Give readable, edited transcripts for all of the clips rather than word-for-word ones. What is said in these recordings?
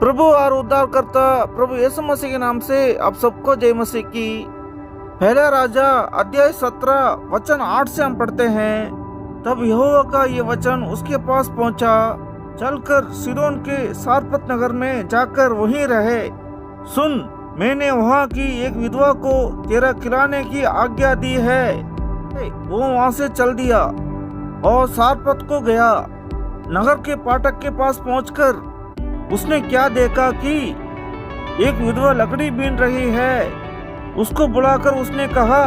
प्रभु और उद्धारकर्ता प्रभु यीशु मसीह के नाम से आप सबको जय मसीह की। पहला राजा अध्याय 17 वचन 8 से हम पढ़ते हैं। तब यहोवा का ये वचन उसके पास पहुंचा, चलकर सिदोन के सारपत नगर में जाकर वहीं रहे। सुन, मैंने वहां की एक विधवा को तेरा खिलाने की आज्ञा दी है। वो वहां से चल दिया और सारपत को गया। नगर के फाटक के पास पहुंचकर उसने क्या देखा कि एक विधवा लकड़ी बीन रही है। उसको बुलाकर उसने कहा,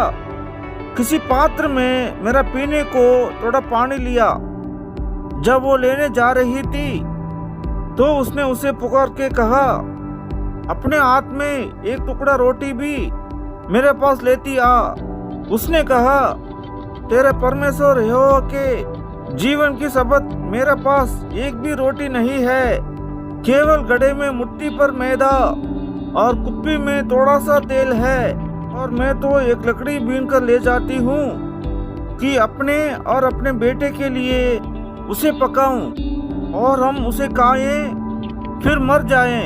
किसी पात्र में मेरा पीने को थोड़ा पानी लिया। जब वो लेने जा रही थी तो उसने उसे पुकार के कहा, अपने हाथ में एक टुकड़ा रोटी भी मेरे पास लेती आ। उसने कहा, तेरे परमेश्वर यहोवा के जीवन की शपथ, मेरे पास एक भी रोटी नहीं है, केवल गड्ढे में मुट्ठी पर मैदा और कुप्पी में थोड़ा सा तेल है। और मैं तो एक लकड़ी बीन कर ले जाती हूँ कि अपने और अपने बेटे के लिए उसे पकाऊं और हम उसे खाएं फिर मर जाएं।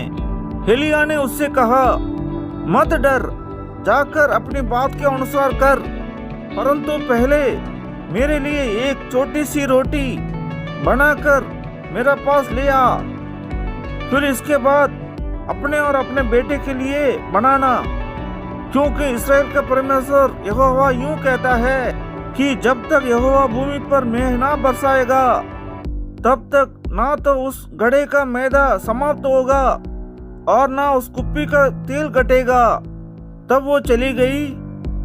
एलिय्याह ने उससे कहा, मत डर, जाकर अपनी बात के अनुसार कर, परंतु पहले मेरे लिए एक छोटी सी रोटी बनाकर मेरे पास ले आ, फिर इसके बाद अपने और अपने बेटे के लिए बनाना, क्योंकि इस्राएल का परमेश्वर यहोवा यूं कहता है कि जब तक यहोवा भूमि पर मेह ना बरसाएगा तब तक ना तो उस गड्ढे का मैदा समाप्त होगा और ना उस कुप्पी का तेल घटेगा। तब वो चली गई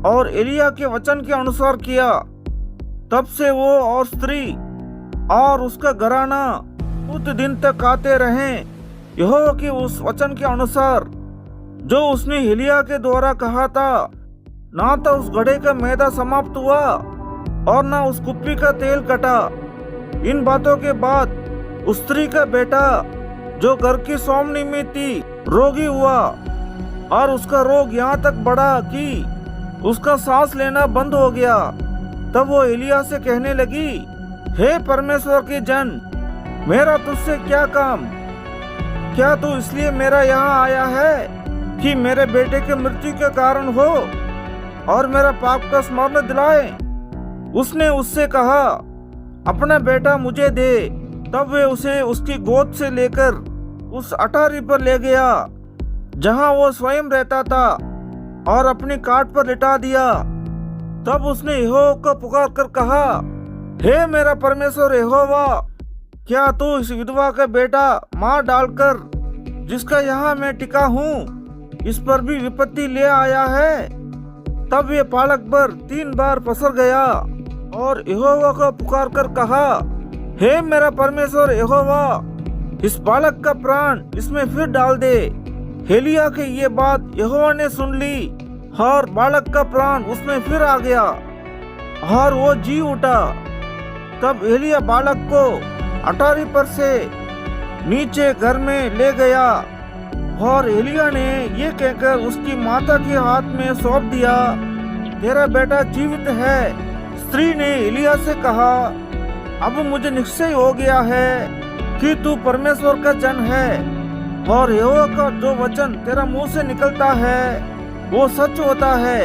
और एलिय्याह के वचन के अनुसार किया। तब से वो और स्त्री और उसका घराना कुछ दिन तक आते रहे यहोवा के उस वचन के अनुसार जो उसने एलिय्याह के द्वारा कहा था। ना तो उस गड्ढे का मैदा समाप्त हुआ और ना उस कुप्पी का तेल कटा। इन बातों के बाद उस स्त्री का बेटा जो घर की स्वामिनी में थी रोगी हुआ और उसका रोग यहाँ तक बढ़ा कि उसका सांस लेना बंद हो गया। तब वो एलिय्याह से कहने लगी, हे परमेश्वर के जन, मेरा तुझसे क्या काम? क्या तू इसलिए मेरा यहाँ आया है कि मेरे बेटे के मृत्यु के कारण हो और मेरा पाप का स्मरण दिलाए? उसने उससे कहा, अपना बेटा मुझे दे। तब वे उसे उसकी गोद से लेकर उस अटारी पर ले गया जहाँ वो स्वयं रहता था और अपनी काट पर लिटा दिया। तब उसने यहोवा को पुकार कर कहा, हे मेरा परमेश्वर यहोवा, क्या तू इस विधवा का बेटा मार डालकर जिसका यहाँ मैं टिका हूँ इस पर भी विपत्ति ले आया है? तब ये बालक पर 3 बार पसर गया और यहोवा को पुकार कर कहा, हे मेरा परमेश्वर यहोवा, इस बालक का प्राण इसमें फिर डाल दे। एलिय्याह की ये बात यहोवा ने सुन ली और बालक का प्राण उसमें फिर आ गया और वो जी उठा। तब एलिय्याह बालक को अटारी पर से नीचे घर में ले गया और एलिय्याह ने ये कहकर उसकी माता के हाथ में सौंप दिया, तेरा बेटा जीवित है। स्त्री ने एलिय्याह से कहा, अब मुझे निश्चय हो गया है कि तू परमेश्वर का जन है और यहोवा का जो वचन तेरा मुंह से निकलता है वो सच होता है।